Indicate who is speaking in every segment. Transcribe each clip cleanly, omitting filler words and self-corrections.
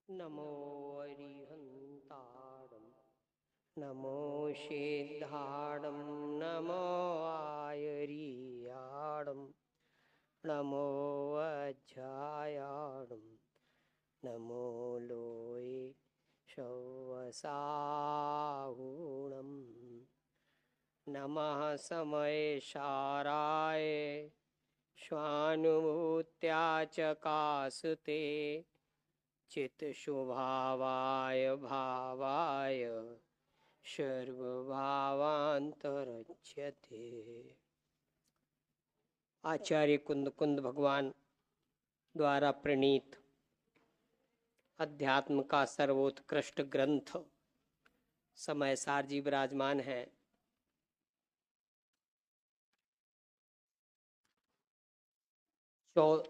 Speaker 1: नमो अरिहन्ताणं नमो सिद्धाणं नमो आयर्याणं नमो अज्जायाणं नमो लोये शवसाहुणं नमः समयसाराय स्वानुभूत्या चकासते चित्शुभावाय भावाय सर्वभावांतरच्यते। आचार्य कुंद कुंद भगवान द्वारा प्रणीत अध्यात्म का सर्वोत्कृष्ट ग्रंथ समयसार जी विराजमान है। तो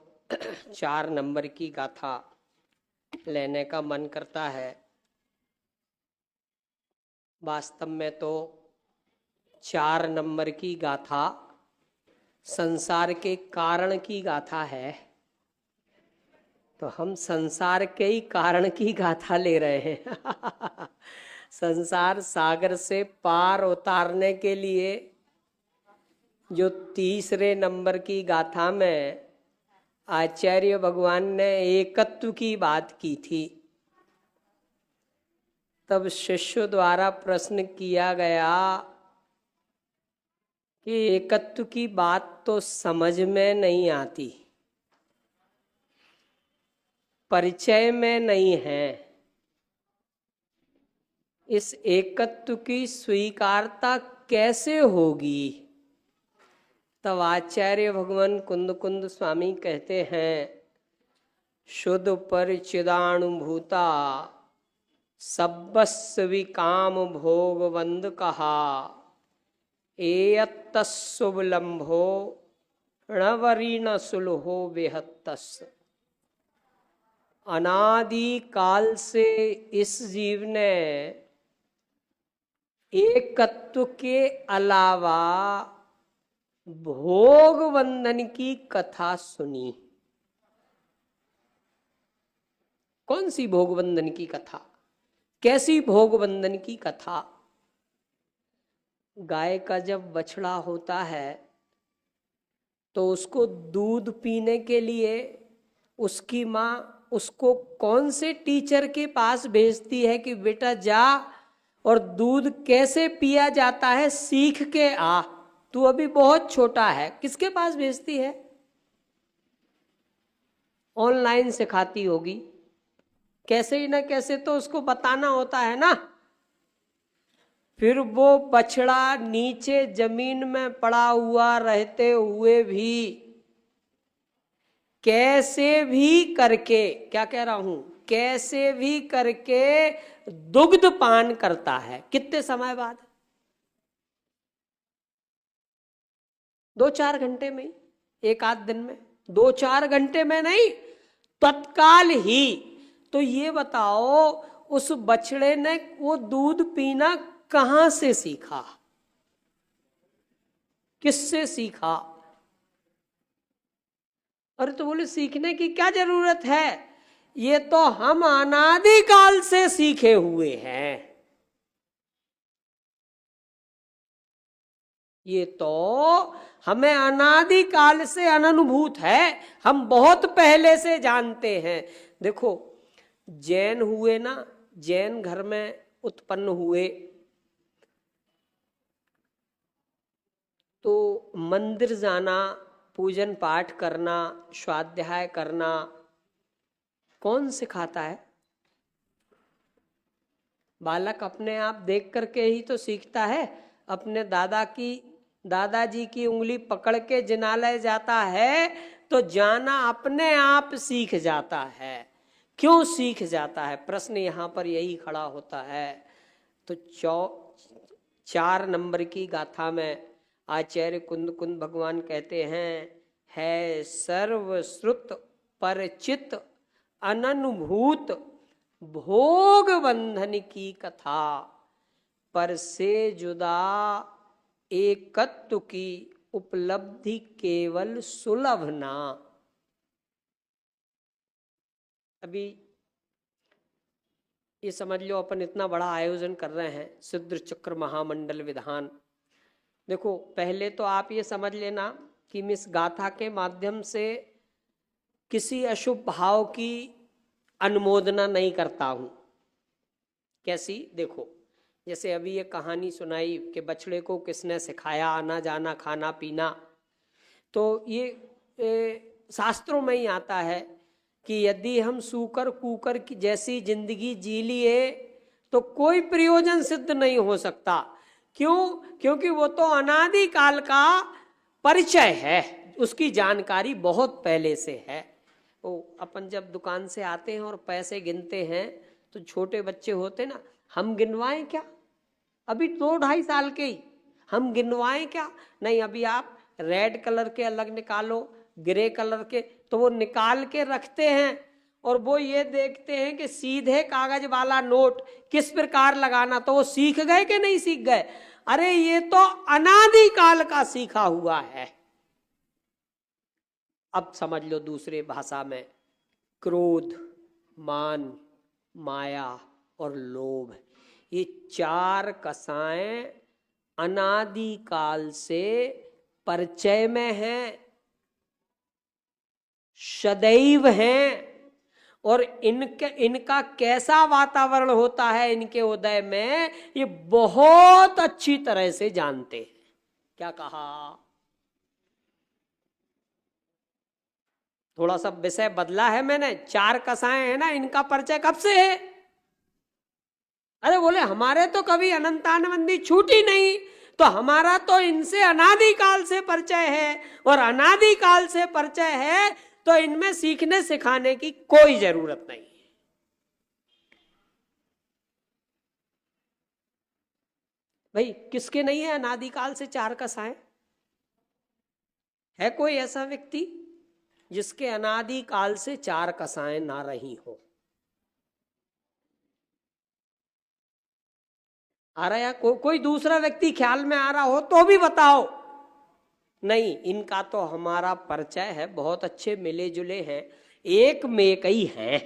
Speaker 1: 4 नंबर की गाथा लेने का मन करता है। वास्तव में तो 4 नंबर की गाथा संसार के कारण की गाथा है, तो हम संसार के ही कारण की गाथा ले रहे हैं। संसार सागर से पार उतारने के लिए जो 3रे नंबर की गाथा में आचार्य भगवान ने एकत्व की बात की थी, तब शिष्य द्वारा प्रश्न किया गया कि एकत्व की बात तो समझ में नहीं आती, परिचय में नहीं है, इस एकत्व की स्वीकारता कैसे होगी। तब आचार्य भगवान कुंद कुंद स्वामी कहते हैं, शुद्ध परिचिदानुभूता सब्बस्वी काम भोगवंद कहा एयत्तस्सुबलंभो णवरीण सुलहो बेहत्तस। अनादि काल से इस जीव ने एकत्व के अलावा भोग बंधन की कथा सुनी। कौन सी भोग बंधन की कथा? कैसी भोग बंधन की कथा? गाय का जब बछड़ा होता है तो उसको दूध पीने के लिए उसकी माँ उसको कौन से टीचर के पास भेजती है कि बेटा जा और दूध कैसे पिया जाता है सीख के आ, तू अभी बहुत छोटा है। किसके पास भेजती है? ऑनलाइन सिखाती होगी, कैसे ही ना कैसे तो उसको बताना होता है ना। फिर वो बछड़ा नीचे जमीन में पड़ा हुआ रहते हुए भी कैसे भी करके, क्या कह रहा हूं, कैसे भी करके दुग्ध पान करता है। कितने समय बाद? 2-4 घंटे में, एक आध दिन में, 2-4 घंटे में नहीं, तत्काल ही। तो ये बताओ उस बछड़े ने वो दूध पीना कहां से सीखा, किससे सीखा? अरे तो बोले सीखने की क्या जरूरत है, ये तो हम अनादिकाल से सीखे हुए हैं। ये तो हमें अनादिकाल से अनुभूत है, हम बहुत पहले से जानते हैं। देखो जैन हुए ना, जैन घर में उत्पन्न हुए तो मंदिर जाना, पूजन पाठ करना, स्वाध्याय करना कौन सिखाता है? बालक अपने आप देख करके ही तो सीखता है। अपने दादाजी की उंगली पकड़ के जिनालय जाता है तो जाना अपने आप सीख जाता है। क्यों सीख जाता है? प्रश्न यहाँ पर यही खड़ा होता है। तो 4 नंबर की गाथा में आचार्य कुंद कुंद भगवान कहते हैं, है सर्वश्रुत परिचित अननुभूत भोग बंधन की कथा, पर से जुदा एकत्व की उपलब्धि केवल सुलभ ना। अभी ये समझ लो अपन इतना बड़ा आयोजन कर रहे हैं, सिद्ध चक्र महामंडल विधान। देखो पहले तो आप ये समझ लेना कि मैं इस गाथा के माध्यम से किसी अशुभ भाव की अनुमोदना नहीं करता हूं। कैसी? देखो जैसे अभी ये कहानी सुनाई कि बछड़े को किसने सिखाया आना जाना खाना पीना, तो ये शास्त्रों में ही आता है कि यदि हम सूकर कूकर की जैसी जिंदगी जी लिए तो कोई प्रयोजन सिद्ध नहीं हो सकता। क्यों? क्योंकि वो तो अनादि काल का परिचय है, उसकी जानकारी बहुत पहले से है। वो अपन जब दुकान से आते हैं और पैसे गिनते हैं तो छोटे बच्चे होते ना, हम गिनवाएं क्या? अभी 2-2.5 साल के ही हम गिनवाएं क्या? नहीं, अभी आप रेड कलर के अलग निकालो, ग्रे कलर के, तो वो निकाल के रखते हैं और वो ये देखते हैं कि सीधे कागज वाला नोट किस प्रकार लगाना। तो वो सीख गए कि नहीं सीख गए? अरे ये तो अनादि काल का सीखा हुआ है। अब समझ लो दूसरे भाषा में, क्रोध, मान, माया और लोभ, ये 4 कसाएं अनादि काल से परिचय में हैं, सदैव हैं। और इनका कैसा वातावरण होता है इनके उदय में, ये बहुत अच्छी तरह से जानते हैं। क्या कहा? थोड़ा सा विषय बदला है मैंने। 4 कसाएं हैं ना, इनका परिचय कब से है? अरे बोले हमारे तो कभी अनंतानबंदी छूटी नहीं, तो हमारा तो इनसे अनादि काल से परिचय है, और अनादि काल से परिचय है तो इनमें सीखने सिखाने की कोई जरूरत नहीं है। भाई किसके नहीं है अनादि काल से 4 कसाएं? है कोई ऐसा व्यक्ति जिसके अनादि काल से 4 कसाएं ना रही हो? आ रहा है? कोई दूसरा व्यक्ति ख्याल में आ रहा हो तो भी बताओ। नहीं, इनका तो हमारा परिचय है, बहुत अच्छे मिले जुले हैं, एक में एक ही हैं।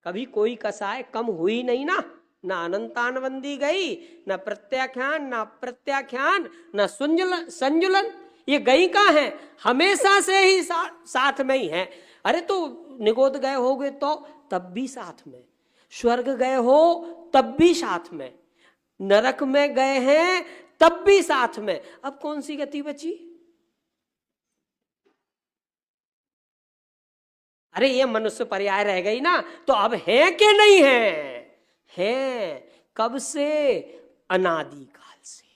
Speaker 1: कभी कोई कसाय कम हुई नहीं ना अनंतानबंदी गई, ना प्रत्याख्यान, ना प्रत्याख्यान, ना संजुलन, ये गई कहाँ है? हमेशा से ही साथ में ही है। अरे तो निगोद गए होगे तो तब भी साथ में, स्वर्ग गए हो तब भी साथ में, नरक में गए हैं तब भी साथ में। अब कौन सी गति बची? अरे ये मनुष्य पर्याय रह गई ना, तो अब है कि नहीं है? है। कब से? अनादि काल से।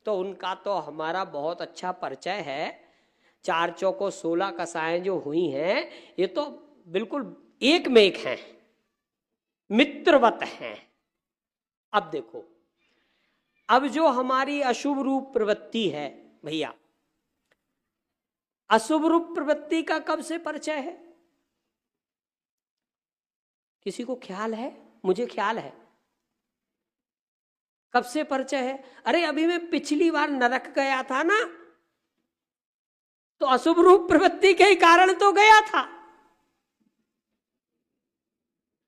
Speaker 1: तो उनका तो हमारा बहुत अच्छा परिचय है। 4 चौको 16 कसाएं जो हुई हैं, ये तो बिल्कुल एक में एक हैं, मित्रवत हैं। अब देखो, अब जो हमारी अशुभ रूप प्रवृत्ति है भैया, अशुभ रूप प्रवृत्ति का कब से परिचय है? किसी को ख्याल है? मुझे ख्याल है कब से परिचय है। अरे अभी मैं पिछली बार नरक गया था ना, तो अशुभ रूप प्रवृत्ति के कारण तो गया था,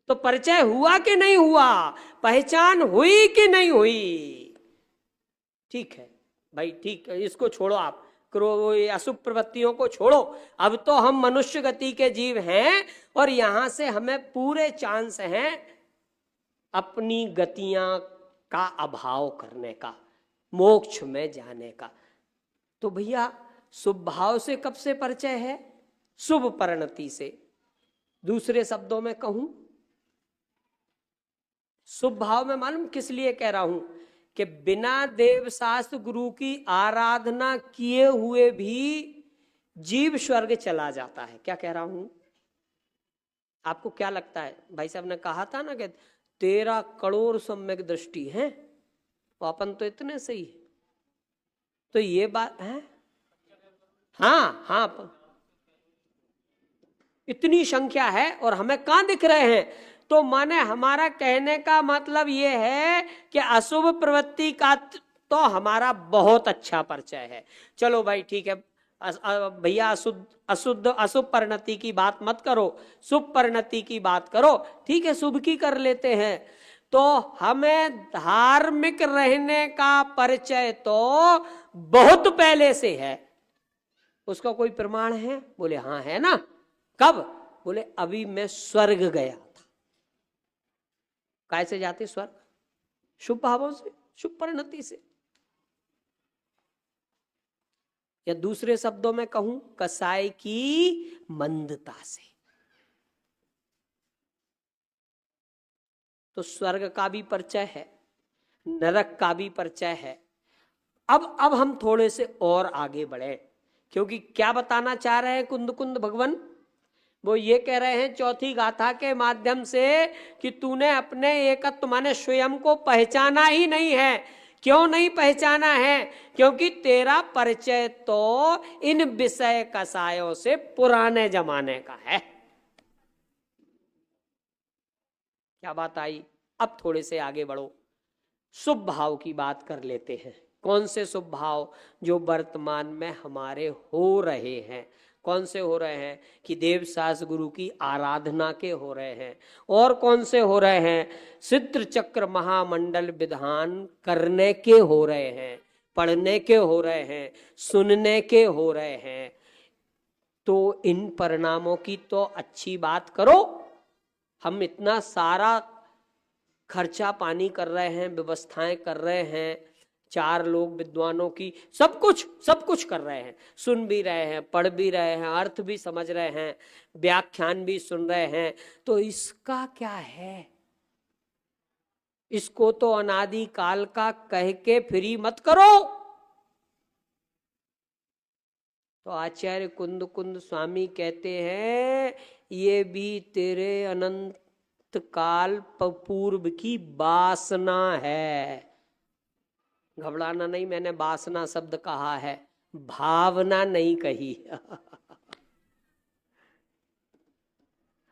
Speaker 1: तो परिचय हुआ कि नहीं हुआ? पहचान हुई कि नहीं हुई? ठीक है भाई, ठीक है, इसको छोड़ो आप, अशुभ प्रवृत्तियों को छोड़ो। अब तो हम मनुष्य गति के जीव हैं और यहां से हमें पूरे चांस हैं अपनी गतियां का अभाव करने का, मोक्ष में जाने का। तो भैया शुभ भाव से कब से परिचय है? शुभ परिणति से। दूसरे शब्दों में कहूं, शुभ भाव में मालूम किस लिए कह रहा हूं? कि बिना देव शास्त्र गुरु की आराधना किए हुए भी जीव स्वर्ग चला जाता है। क्या कह रहा हूं? आपको क्या लगता है? भाई साहब ने कहा था ना कि 13 करोड़ सम्यक दृष्टि है, तो अपन तो इतने सही है। तो ये बात है, हाँ हाँ, इतनी संख्या है और हमें कहां दिख रहे हैं? तो माने हमारा कहने का मतलब ये है कि अशुभ प्रवृत्ति का तो हमारा बहुत अच्छा परिचय है। चलो भाई ठीक है, भैया अशुद्ध अशुद्ध अशुभ परिणति की बात मत करो, शुभ परिणति की बात करो, ठीक है शुभ की कर लेते हैं। तो हमें धार्मिक रहने का परिचय तो बहुत पहले से है। उसका कोई प्रमाण है? बोले हाँ है ना। कब? बोले अभी मैं स्वर्ग गया था। कैसे जाते स्वर्ग? शुभ भावों से, शुभ परिणति से, या दूसरे शब्दों में कहूं कसाई की मंदता से। तो स्वर्ग का भी परिचय है, नरक का भी परिचय है। अब हम थोड़े से और आगे बढ़े, क्योंकि क्या बताना चाह रहे हैं कुंद कुंद भगवान? वो ये कह रहे हैं चौथी गाथा के माध्यम से कि तूने अपने एकत्व माने स्वयं को पहचाना ही नहीं है। क्यों नहीं पहचाना है? क्योंकि तेरा परिचय तो इन विषय कसायों से पुराने जमाने का है। क्या बात आई? अब थोड़े से आगे बढ़ो, शुभ भाव की बात कर लेते हैं। कौन से शुभ भाव? जो वर्तमान में हमारे हो रहे हैं। कौन से हो रहे हैं? कि देव सास गुरु की आराधना के हो रहे हैं। और कौन से हो रहे हैं? सिद्ध चक्र महामंडल विधान करने के हो रहे हैं, पढ़ने के हो रहे हैं, सुनने के हो रहे हैं। तो इन परिणामों की तो अच्छी बात करो। हम इतना सारा खर्चा पानी कर रहे हैं, व्यवस्थाएं कर रहे हैं, 4 लोग विद्वानों की, सब कुछ कर रहे हैं, सुन भी रहे हैं, पढ़ भी रहे हैं, अर्थ भी समझ रहे हैं, व्याख्यान भी सुन रहे हैं। तो इसका क्या है? इसको तो अनादि काल का कह के फ्री मत करो। तो आचार्य कुंद कुंद स्वामी कहते हैं ये भी तेरे अनंत काल पूर्व की वासना है। घबराना नहीं, मैंने वासना शब्द कहा है, भावना नहीं कही।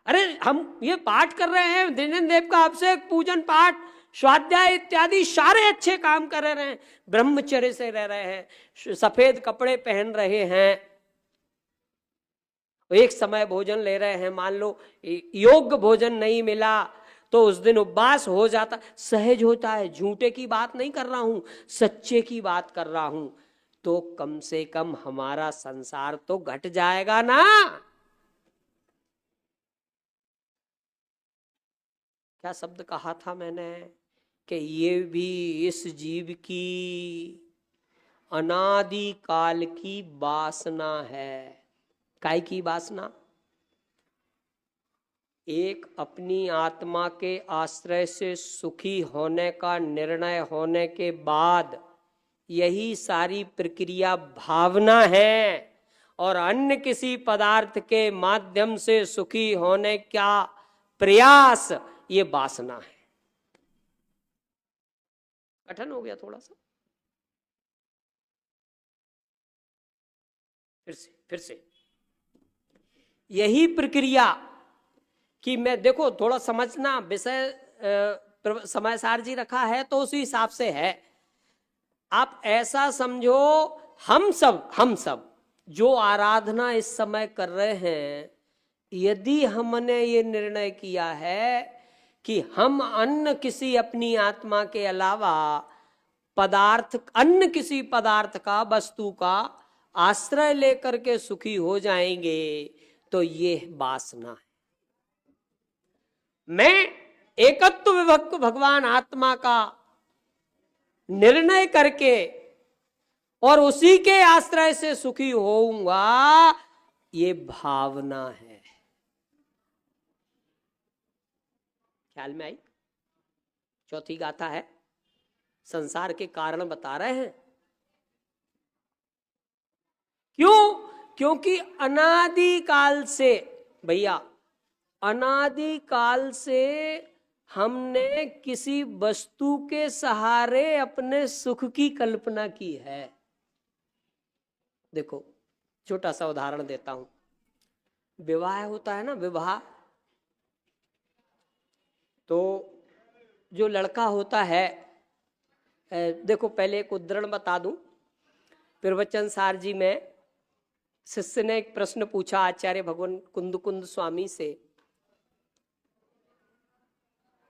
Speaker 1: अरे हम ये पाठ कर रहे हैं, दीनन देव का अभिषेक, पूजन पाठ, स्वाध्याय इत्यादि सारे अच्छे काम कर रहे हैं, ब्रह्मचर्य से रह रहे हैं, सफेद कपड़े पहन रहे हैं, एक समय भोजन ले रहे हैं। मान लो योग्य भोजन नहीं मिला तो उस दिन उपवास हो जाता, सहज होता है। झूठे की बात नहीं कर रहा हूं, सच्चे की बात कर रहा हूं। तो कम से कम हमारा संसार तो घट जाएगा ना। क्या शब्द कहा था मैंने? कि ये भी इस जीव की अनादि काल की वासना है। काय की वासना? एक अपनी आत्मा के आश्रय से सुखी होने का निर्णय होने के बाद यही सारी प्रक्रिया भावना है, और अन्य किसी पदार्थ के माध्यम से सुखी होने का प्रयास ये वासना है। कठिन हो गया थोड़ा सा, फिर से यही प्रक्रिया कि मैं, देखो थोड़ा समझना, विषय समय सार जी रखा है तो उसी हिसाब से है। आप ऐसा समझो, हम सब जो आराधना इस समय कर रहे हैं, यदि हमने ये निर्णय किया है कि हम अन्य किसी अपनी आत्मा के अलावा पदार्थ, अन्य किसी पदार्थ का, वस्तु का आश्रय लेकर के सुखी हो जाएंगे, तो ये वासना है। मैं एकत्व विभक्त भगवान आत्मा का निर्णय करके और उसी के आश्रय से सुखी होऊंगा, ये भावना है। ख्याल में आई? चौथी गाथा है, संसार के कारण बता रहे हैं। क्यों? क्योंकि अनादि काल से, भैया अनादि काल से हमने किसी वस्तु के सहारे अपने सुख की कल्पना की है। देखो छोटा सा उदाहरण देता हूं। विवाह होता है ना, विवाह, तो जो लड़का होता है, देखो पहले एक उदाहरण बता दूं, प्रवचन सार जी में शिष्य ने एक प्रश्न पूछा आचार्य भगवान कुंद स्वामी से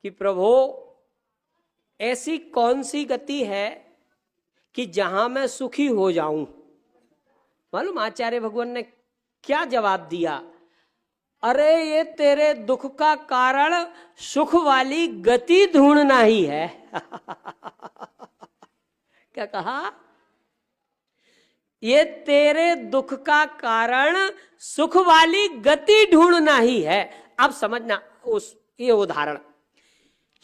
Speaker 1: कि प्रभु ऐसी कौन सी गति है कि जहां मैं सुखी हो जाऊं। मालूम आचार्य भगवान ने क्या जवाब दिया? अरे ये तेरे दुख का कारण सुख वाली गति ढूंढना ही है। क्या कहा? ये तेरे दुख का कारण सुख वाली गति ढूंढना ही है। अब समझना उस ये उदाहरण,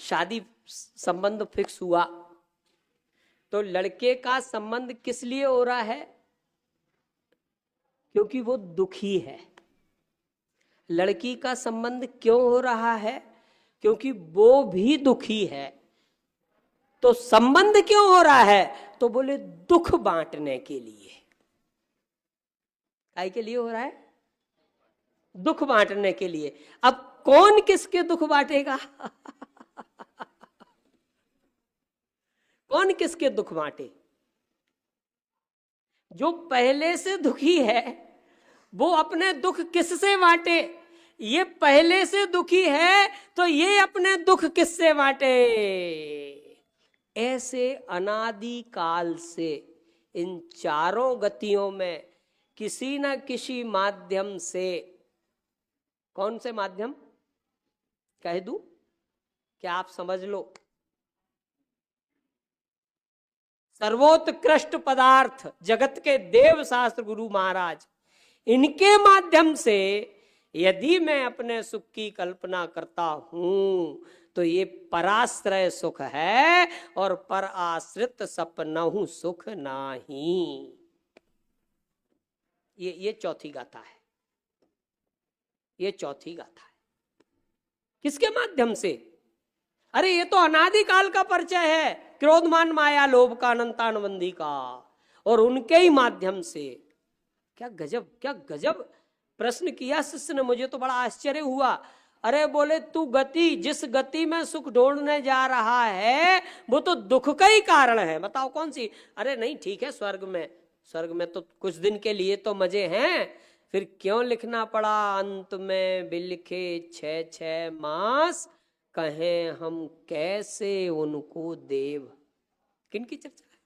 Speaker 1: शादी संबंध फिक्स हुआ तो लड़के का संबंध किस लिए हो रहा है? क्योंकि वो दुखी है। लड़की का संबंध क्यों हो रहा है? क्योंकि वो भी दुखी है। तो संबंध क्यों हो रहा है? तो बोले दुख बांटने के लिए। काय के लिए हो रहा है? दुख बांटने के लिए। अब कौन किसके दुख बांटेगा? कौन किसके दुख बांटे? जो पहले से दुखी है वो अपने दुख किससे बांटे? ये पहले से दुखी है तो ये अपने दुख किससे बांटे? ऐसे अनादि काल से इन चारों गतियों में किसी न किसी माध्यम से, कौन से माध्यम कह दूं? क्या आप समझ लो? सर्वोत्कृष्ट पदार्थ जगत के देव शास्त्र गुरु महाराज, इनके माध्यम से यदि मैं अपने सुख की कल्पना करता हूं तो ये पराश्रय सुख है और पर आश्रित सपनहु सुख नाही। ये चौथी गाथा है। ये चौथी गाथा है। किसके माध्यम से? अरे ये तो अनादि काल का परिचय है, क्रोधमान माया लोभ का अनंतानबंदी का, और उनके ही माध्यम से। क्या गजब, क्या गजब प्रश्न किया शिष्य ने। मुझे तो बड़ा आश्चर्य हुआ। अरे बोले तू गति, जिस गति में सुख ढूंढने जा रहा है वो तो दुख का ही कारण है, बताओ कौन सी? अरे नहीं ठीक है, स्वर्ग में तो कुछ दिन के लिए तो मजे हैं, फिर क्यों लिखना पड़ा अंत में बिलखे 6 मास, कहें हम कैसे उनको देव। किनकी चर्चा है?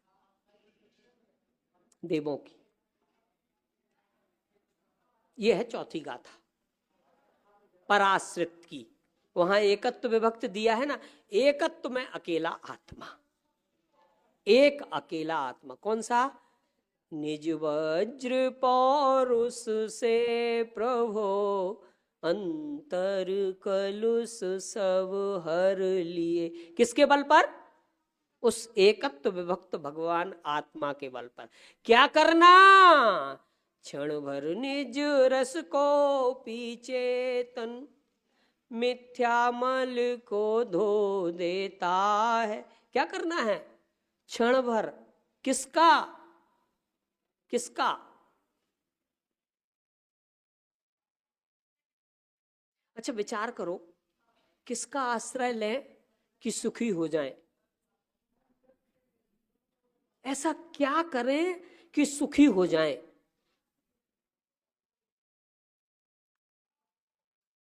Speaker 1: देवों की। यह है चौथी गाथा पराश्रित की। वहां एकत्व विभक्त दिया है ना, एकत्व में अकेला आत्मा, एक अकेला आत्मा। कौन सा? निज वज्र पौरुष से प्रभो अंतर कलुष सब हर लिए। किसके बल पर? उस एकत्व विभक्त भगवान आत्मा के बल पर। क्या करना? क्षण भर निज रस को पीछे तन, मिथ्या मल को धो देता है। क्या करना है? क्षण भर। किसका? किसका? अच्छा विचार करो, किसका आश्रय लें कि सुखी हो जाएं? ऐसा क्या करें कि सुखी हो जाएं?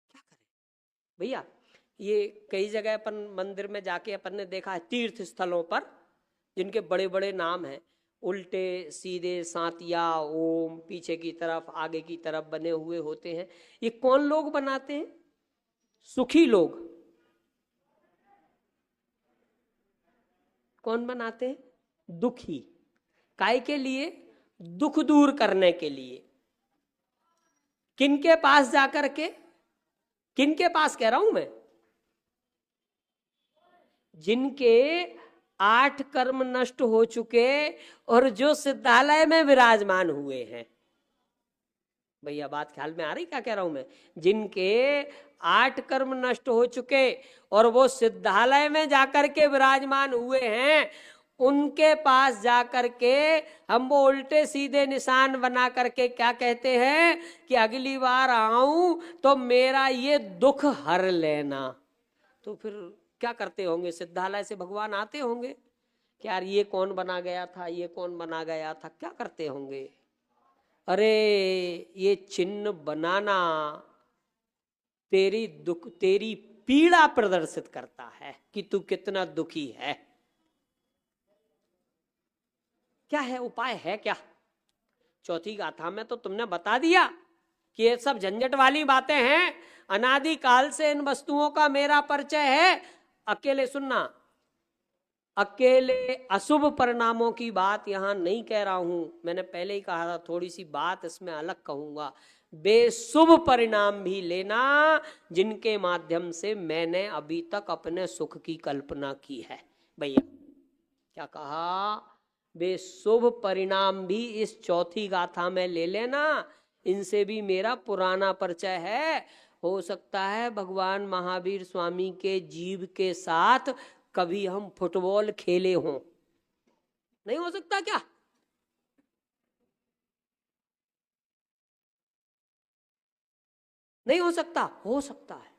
Speaker 1: क्या करें भैया? ये कई जगह अपन मंदिर में जाके अपन ने देखा है, तीर्थ स्थलों पर जिनके बड़े बड़े नाम हैं, उल्टे सीधे सातिया ओम पीछे की तरफ आगे की तरफ बने हुए होते हैं। ये कौन लोग बनाते हैं? सुखी लोग। कौन बनाते हैं? दुखी। काय के लिए? दुख दूर करने के लिए। किनके पास जाकर के? किनके पास कह रहा हूं मैं? जिनके 8 कर्म नष्ट हो चुके और जो सिद्धालय में विराजमान हुए हैं। भैया बात ख्याल में आ रही क्या कह रहा हूं मैं? जिनके 8 कर्म नष्ट हो चुके और वो सिद्धालय में जाकर के विराजमान हुए हैं, उनके पास जाकर के हम वो उल्टे सीधे निशान बना करके क्या कहते हैं कि अगली बार आऊं तो मेरा ये दुख हर लेना। तो फिर क्या करते होंगे? सिद्धालय से भगवान आते होंगे कि यार ये कौन बना गया था, ये कौन बना गया था, क्या करते होंगे? अरे ये चिन्ह बनाना तेरी पीड़ा प्रदर्शित करता है कि तू कितना दुखी है। क्या है उपाय, है क्या? चौथी गाथा में तो तुमने बता दिया कि ये सब झंझट वाली बातें हैं, अनादि काल से इन वस्तुओं का मेरा परिचय है। अकेले सुनना, अकेले अशुभ परिणामों की बात यहां नहीं कह रहा हूं, मैंने पहले ही कहा था, थोड़ी सी बात इसमें अलग कहूंगा। बेशुभ परिणाम भी लेना जिनके माध्यम से मैंने अभी तक अपने सुख की कल्पना की है। भैया क्या कहा? बेशुभ परिणाम भी इस चौथी गाथा में ले लेना, इनसे भी मेरा पुराना परिचय है। हो सकता है भगवान महावीर स्वामी के जीव के साथ कभी हम फुटबॉल खेले हों, नहीं हो सकता क्या? नहीं हो सकता? हो सकता है।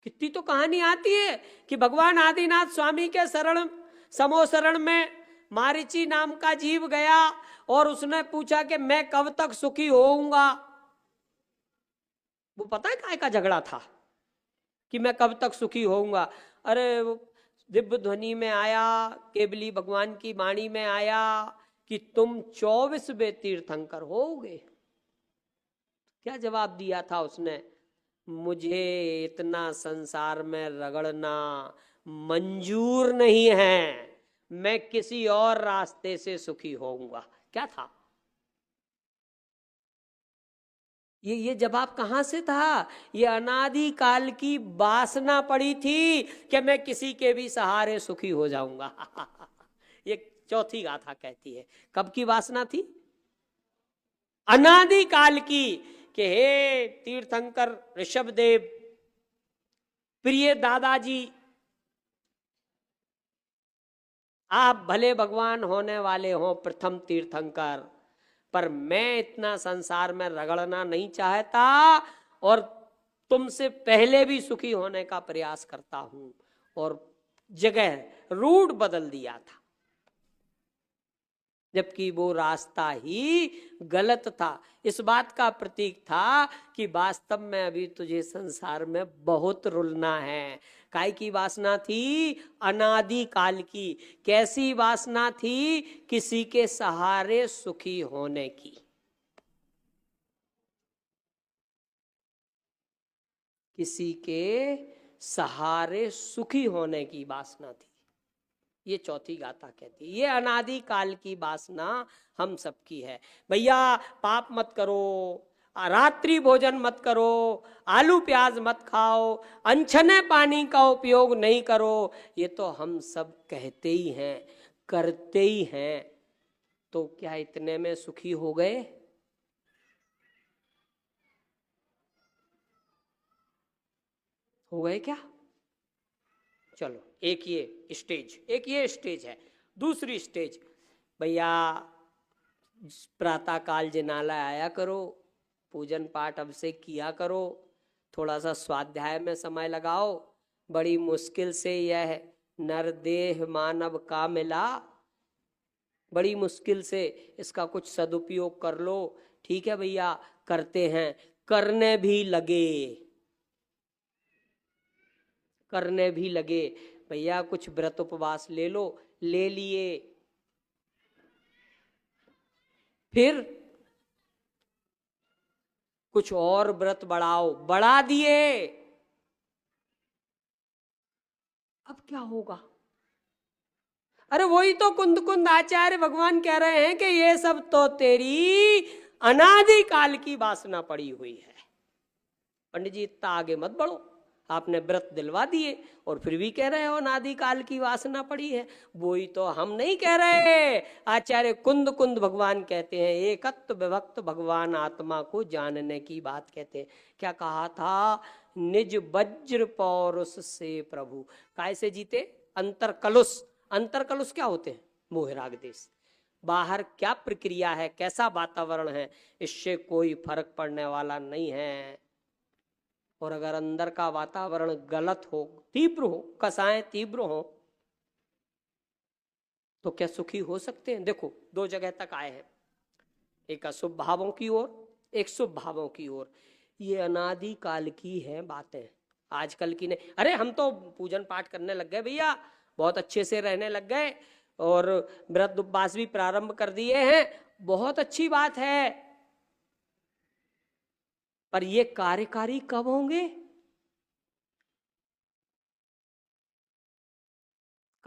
Speaker 1: कितनी तो कहानी आती है कि भगवान आदिनाथ स्वामी के शरण समोशरण में मारीची नाम का जीव गया और उसने पूछा कि मैं कब तक सुखी होऊंगा। वो पता है काय का झगड़ा था कि मैं कब तक सुखी होऊंगा? अरे वो दिव्य ध्वनि में आया, केवली भगवान की वाणी में आया कि तुम 24वें तीर्थंकर होगे। क्या जवाब दिया था उसने? मुझे इतना संसार में रगड़ना मंजूर नहीं है, मैं किसी और रास्ते से सुखी होऊंगा। क्या था ये जवाब कहां से था? ये अनादि काल की वासना पड़ी थी कि मैं किसी के भी सहारे सुखी हो जाऊंगा। ये चौथी गाथा कहती है। कब की वासना थी? अनादि काल की, कि हे तीर्थंकर ऋषभदेव, प्रिय दादाजी, आप भले भगवान होने वाले हो, प्रथम तीर्थंकर, पर मैं इतना संसार में रगड़ना नहीं चाहता और तुमसे पहले भी सुखी होने का प्रयास करता हूं। और जगह रूट बदल दिया था, जबकि वो रास्ता ही गलत था। इस बात का प्रतीक था कि वास्तव में अभी तुझे संसार में बहुत रुलना है। काय की वासना थी? अनादि काल की। कैसी वासना थी? किसी के सहारे सुखी होने की। किसी के सहारे सुखी होने की वासना थी। ये चौथी गाथा कहती है। ये अनादि काल की वासना हम सबकी है। भैया पाप मत करो, रात्रि भोजन मत करो, आलू प्याज मत खाओ, अनछने पानी का उपयोग नहीं करो, ये तो हम सब कहते ही हैं, करते ही हैं। तो क्या इतने में सुखी हो गए? हो गए क्या? चलो एक ये स्टेज है। दूसरी स्टेज, भैया प्रातः काल जिनालय आया करो, पूजन पाठ अब से किया करो, थोड़ा सा स्वाध्याय में समय लगाओ। बड़ी मुश्किल से यह नरदेह मानव का मिला, बड़ी मुश्किल से इसका कुछ सदुपयोग कर लो। ठीक है भैया, करते हैं, करने भी लगे। भैया कुछ व्रत उपवास ले लो, ले लिए, फिर कुछ और व्रत बढ़ाओ, बढ़ा दिए, अब क्या होगा? अरे वही तो कुंद कुंद आचार्य भगवान कह रहे हैं कि ये सब तो तेरी अनादि काल की वासना पड़ी हुई है। पंडित जी इतना आगे मत बढ़ो, आपने व्रत दिलवा दिए और फिर भी कह रहे हो अनादि काल की वासना पड़ी है। वही तो हम नहीं कह रहे, आचार्य कुंद कुंद भगवान कहते हैं, एकत्व विभक्त भगवान आत्मा को जानने की बात कहते हैं। क्या कहा था? निज वज्र पौरुष से प्रभु काय से जीते? अंतर कलुष। अंतर कलुष क्या होते हैं? मोह राग देश। बाहर क्या प्रक्रिया है, कैसा वातावरण है, इससे कोई फर्क पड़ने वाला नहीं है। और अगर अंदर का वातावरण गलत हो, तीव्र हो, कसाएं तीव्र हो, तो क्या सुखी हो सकते हैं? देखो 2 जगह तक आए हैं। एक अशुभ भावों की ओर, एक शुभ भावों की ओर। ये अनादि काल की है बातें, आजकल की नहीं। अरे हम तो पूजन पाठ करने लग गए भैया, बहुत अच्छे से रहने लग गए और व्रत उपवास भी प्रारंभ कर दिए हैं, बहुत अच्छी बात है। पर ये कार्यकारी कब होंगे?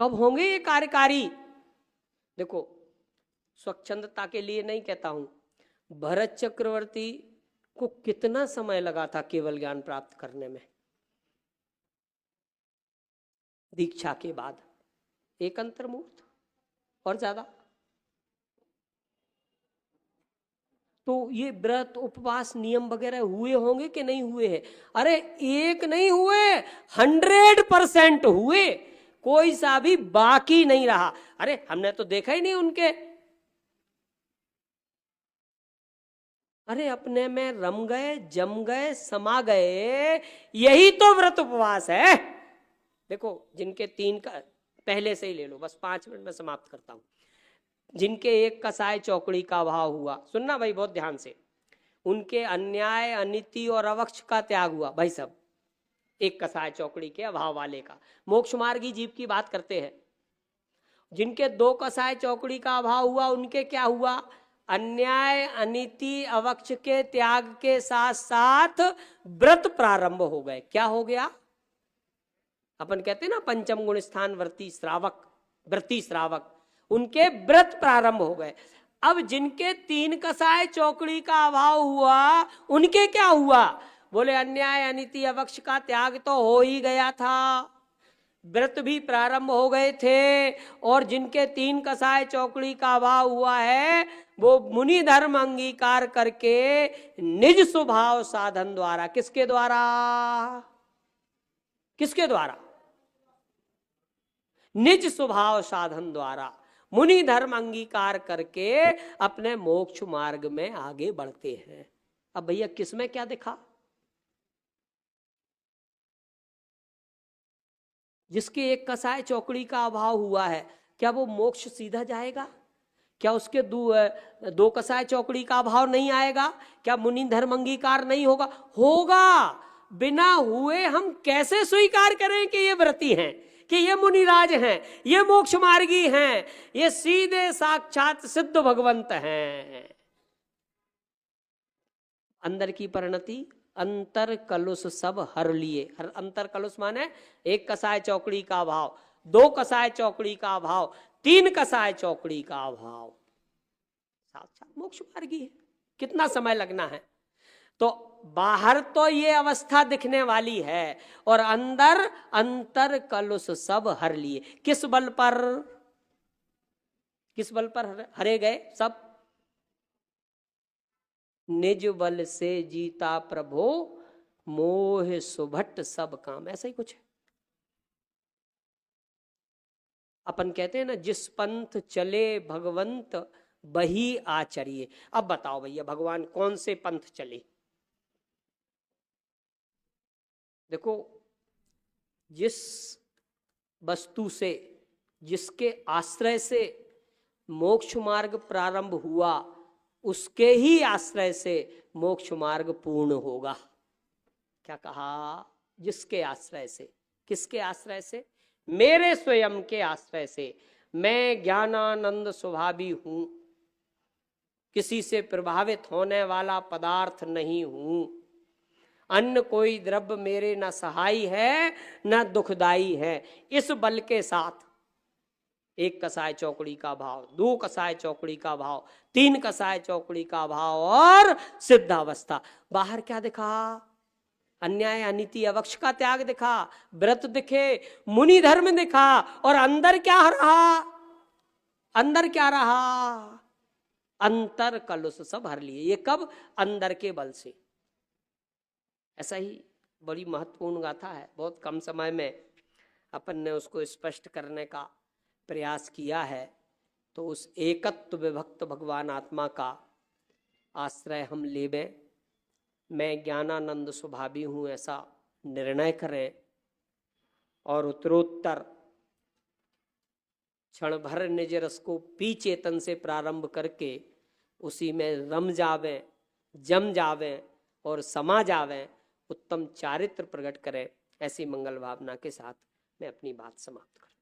Speaker 1: कब होंगे ये कार्यकारी? देखो, स्वच्छंदता के लिए नहीं कहता हूं, भरत चक्रवर्ती को कितना समय लगा था केवल ज्ञान प्राप्त करने में? दीक्षा के बाद एक अंतर्मुहूर्त और ज्यादा। तो ये व्रत उपवास नियम वगैरह हुए होंगे कि नहीं हुए हैं? अरे एक नहीं हुए, 100% हुए, कोई सा भी बाकी नहीं रहा। अरे हमने तो देखा ही नहीं उनके, अरे अपने में रम गए, जम गए, समा गए, यही तो व्रत उपवास है। देखो, जिनके 3 का, पहले से ही ले लो, बस 5 मिनट में समाप्त करता हूं। जिनके एक कसाय चौकड़ी का अभाव हुआ, सुनना भाई बहुत ध्यान से, उनके अन्याय, अनिति और अवक्ष का त्याग हुआ। भाई सब, एक कसाय चौकड़ी के अभाव वाले का, मोक्ष मार्गी जीव की बात करते हैं। जिनके 2 कसाय चौकड़ी का अभाव हुआ, उनके क्या हुआ? अन्याय, अनिति, अवक्ष के त्याग के साथ साथ व्रत प्रारंभ हो गए। क्या हो गया? अपन कहते हैं ना, पंचम गुण स्थान व्रती श्रावक, व्रती श्रावक, उनके व्रत प्रारंभ हो गए। अब जिनके 3 कसाय चौकड़ी का अभाव हुआ, उनके क्या हुआ? बोले अन्याय, अनिति, अवक्ष का त्याग तो हो ही गया था, व्रत भी प्रारंभ हो गए थे। और जिनके 3 कसाय चौकड़ी का अभाव हुआ है, वो मुनि धर्म अंगीकार करके निज स्वभाव साधन द्वारा, किसके द्वारा? किसके द्वारा? निज स्वभाव साधन द्वारा मुनि धर्म अंगीकार करके अपने मोक्ष मार्ग में आगे बढ़ते हैं। अब भैया किसमें क्या दिखा? जिसके एक कसाय चौकड़ी का अभाव हुआ है, क्या वो मोक्ष सीधा जाएगा? क्या उसके 2 कसाय चौकड़ी का अभाव नहीं आएगा? क्या मुनि धर्म अंगीकार नहीं होगा? होगा। बिना हुए हम कैसे स्वीकार करें कि ये व्रती हैं, कि ये मुनिराज हैं, ये मोक्ष मार्गी हैं, ये सीधे साक्षात सिद्ध भगवंत हैं। अंदर की परिणति, अंतर कलुष सब हर लिए। हर अंतर कलुष माने एक कसाय चौकड़ी का अभाव, 2 कसाय चौकड़ी का अभाव, 3 कसाय चौकड़ी का अभाव, साक्षात मोक्ष मार्गी है। कितना समय लगना है? तो बाहर तो ये अवस्था दिखने वाली है और अंदर अंतर कलुष सब हर लिए। किस बल पर? किस बल पर हरे गए सब? निज बल से जीता प्रभो, मोह सुभट सब काम, ऐसा ही कुछ है। अपन कहते हैं ना, जिस पंथ चले भगवंत वही आचरिए। अब बताओ भैया, भगवान कौन से पंथ चले? देखो, जिस वस्तु से, जिसके आश्रय से मोक्ष मार्ग प्रारंभ हुआ, उसके ही आश्रय से मोक्ष मार्ग पूर्ण होगा। क्या कहा? जिसके आश्रय से। किसके आश्रय से? मेरे स्वयं के आश्रय से। मैं ज्ञानानंद स्वभावी हूं, किसी से प्रभावित होने वाला पदार्थ नहीं हूं। अन्य कोई द्रव्य मेरे न सहाय है न दुखदाई है। इस बल के साथ एक कसाय चौकड़ी का भाव, 2 कसाय चौकड़ी का भाव, 3 कसाय चौकड़ी का भाव और सिद्धावस्था। बाहर क्या दिखा? अन्याय, अनिति, अवक्ष का त्याग दिखा, व्रत दिखे, मुनि धर्म दिखा, और अंदर क्या रहा? अंदर क्या रहा? अंतर कलुष सब हर लिए। ये कब? अंदर के बल से। ऐसा ही बड़ी महत्वपूर्ण गाथा है, बहुत कम समय में अपन ने उसको स्पष्ट करने का प्रयास किया है। तो उस एकत्व विभक्त भगवान आत्मा का आश्रय हम लेवें, मैं ज्ञानानंद स्वभावी हूँ ऐसा निर्णय करें, और उत्तरोत्तर क्षण भर निज रस को पी चेतन से प्रारंभ करके उसी में रम जावें, जम जावें और समा जावें, उत्तम चारित्र प्रकट करें। ऐसी मंगल भावना के साथ मैं अपनी बात समाप्त करता हूं।